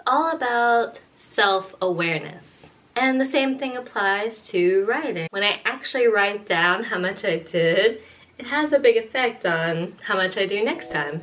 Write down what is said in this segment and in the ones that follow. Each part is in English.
all about self-awareness. And the same thing applies to writing. When I actually write down how much I did, it has a big effect on how much I do next time.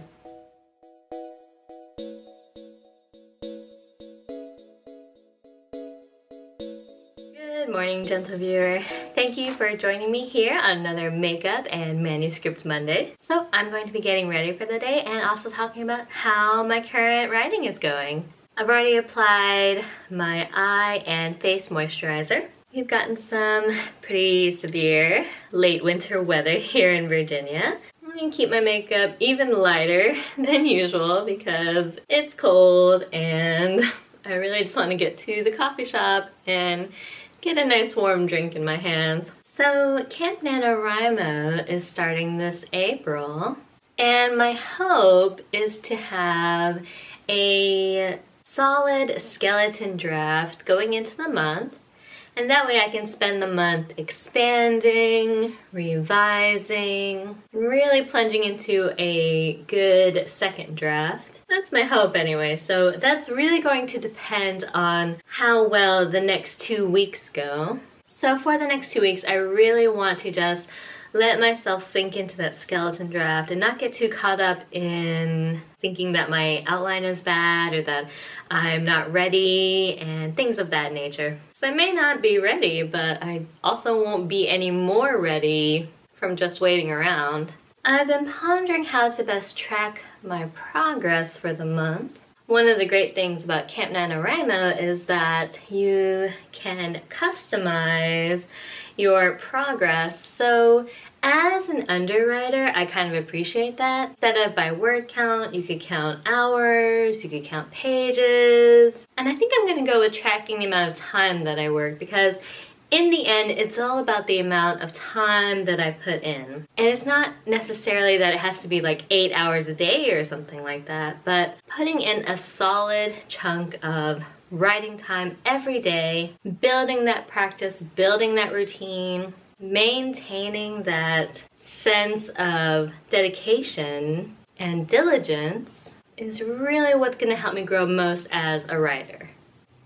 Good morning, gentle viewer. Thank you for joining me here on another Makeup and Manuscript Monday. So I'm going to be getting ready for the day and also talking about how my current writing is going. I've already applied my eye and face moisturizer. We've gotten some pretty severe late winter weather here in Virginia. I'm going to keep my makeup even lighter than usual because it's cold and I really just want to get to the coffee shop and get a nice warm drink in my hands. So Camp NaNoWriMo is starting this April, and my hope is to have a solid skeleton draft going into the month, and that way I can spend the month expanding, revising, really plunging into a good second draft. That's my hope anyway, so that's really going to depend on how well the next 2 weeks go. So for the next 2 weeks, I really want to just let myself sink into that skeleton draft and not get too caught up in thinking that my outline is bad or that I'm not ready and things of that nature. So I may not be ready, but I also won't be any more ready from just waiting around. I've been pondering how to best track my progress for the month. One of the great things about Camp NaNoWriMo is that you can customize your progress. So as an underwriter, I kind of appreciate that. Set up by word count, you could count hours, you could count pages. And I think I'm gonna go with tracking the amount of time that I work because in the end, it's all about the amount of time that I put in. And it's not necessarily that it has to be like 8 hours a day or something like that, but putting in a solid chunk of writing time every day, building that practice, building that routine, maintaining that sense of dedication and diligence is really what's going to help me grow most as a writer.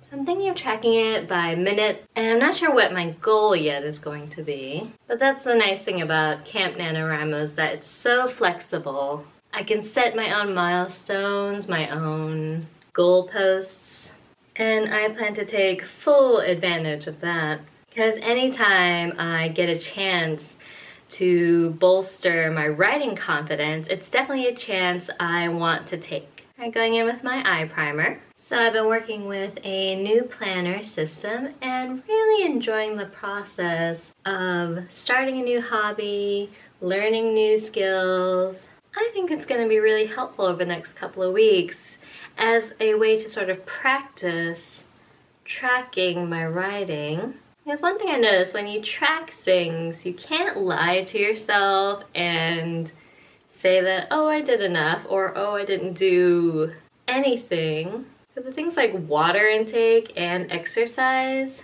So I'm thinking of tracking it by minute, and I'm not sure what my goal yet is going to be. But that's the nice thing about Camp NaNoWriMo is that it's so flexible. I can set my own milestones, my own goalposts, and I plan to take full advantage of that. Because anytime I get a chance to bolster my writing confidence, it's definitely a chance I want to take. Alright, going in with my eye primer. So I've been working with a new planner system and really enjoying the process of starting a new hobby, learning new skills. I think it's going to be really helpful over the next couple of weeks as a way to sort of practice tracking my writing. Because one thing I noticed, when you track things, you can't lie to yourself and say that, oh, I did enough, or oh, I didn't do anything. Because with things like water intake and exercise,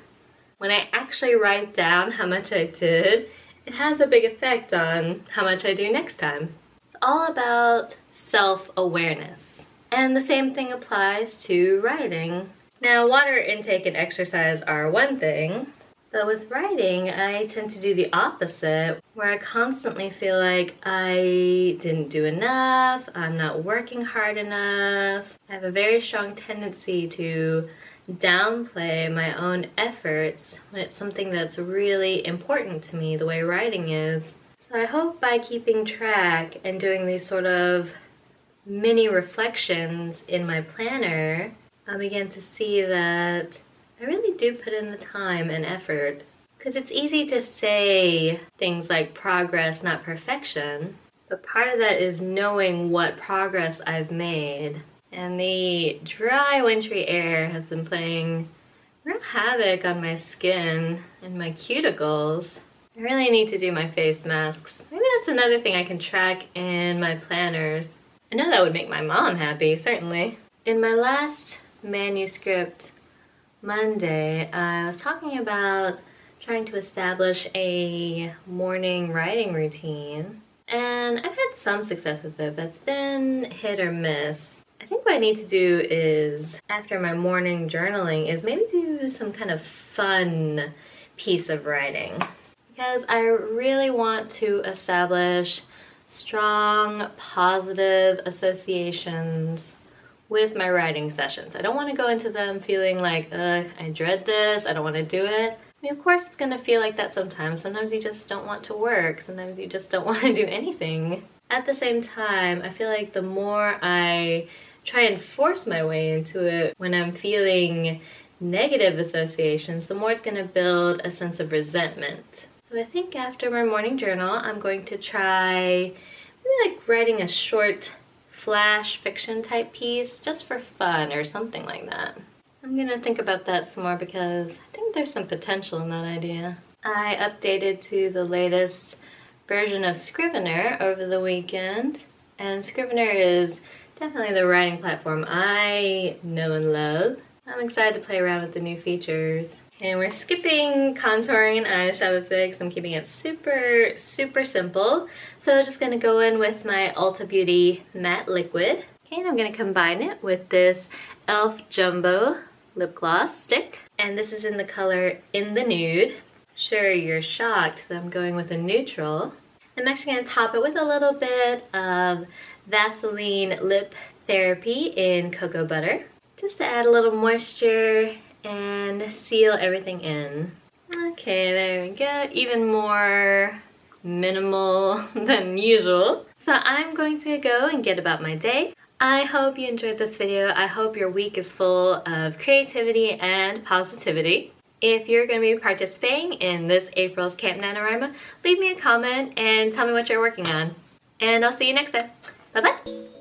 when I actually write down how much I did, it has a big effect on how much I do next time. It's all about self-awareness. And the same thing applies to writing. Now, water intake and exercise are one thing, but with writing, I tend to do the opposite, where I constantly feel like I didn't do enough, I'm not working hard enough. I have a very strong tendency to downplay my own efforts when it's something that's really important to me, the way writing is. So I hope by keeping track and doing these sort of mini reflections in my planner, I'll begin to see that I really do put in the time and effort. Because it's easy to say things like progress, not perfection, but part of that is knowing what progress I've made. And the dry, wintry air has been playing real havoc on my skin and my cuticles. I really need to do my face masks. Maybe that's another thing I can track in my planners. I know that would make my mom happy, certainly. In my last Manuscript Monday, I was talking about trying to establish a morning writing routine. And I've had some success with it, but it's been hit or miss. I think think what I need to do is, after my morning journaling, is maybe do some kind of fun piece of writing. Because I really want to establish strong, positive associations with my writing sessions. I don't want to go into them feeling like, I dread this, I don't want to do it. I mean, of course it's going to feel like that sometimes. Sometimes you just don't want to work. Sometimes you just don't want to do anything. At the same time, I feel like the more I try and force my way into it when I'm feeling negative associations, the more it's going to build a sense of resentment. So I think after my morning journal, I'm going to try maybe like writing a short flash fiction type piece just for fun or something like that. I'm gonna think about that some more because I think there's some potential in that idea. I updated to the latest version of Scrivener over the weekend, and Scrivener is definitely the writing platform I know and love. I'm excited to play around with the new features. And we're skipping contouring and eyeshadow today because I'm keeping it super, super simple. So I'm just going to go in with my Ulta Beauty Matte Liquid. Okay, and I'm going to combine it with this e.l.f. Jumbo Lip Gloss Stick. And this is in the color In the Nude. Sure, you're shocked that I'm going with a neutral. I'm actually going to top it with a little bit of Vaseline Lip Therapy in Cocoa Butter, just to add a little moisture and seal everything in. Okay, there we go. Even more minimal than usual. So I'm going to go and get about my day. I hope you enjoyed this video. I hope your week is full of creativity and positivity. If you're going to be participating in this April's Camp NaNoWriMo, leave me a comment and tell me what you're working on. And I'll see you next time. Bye-bye!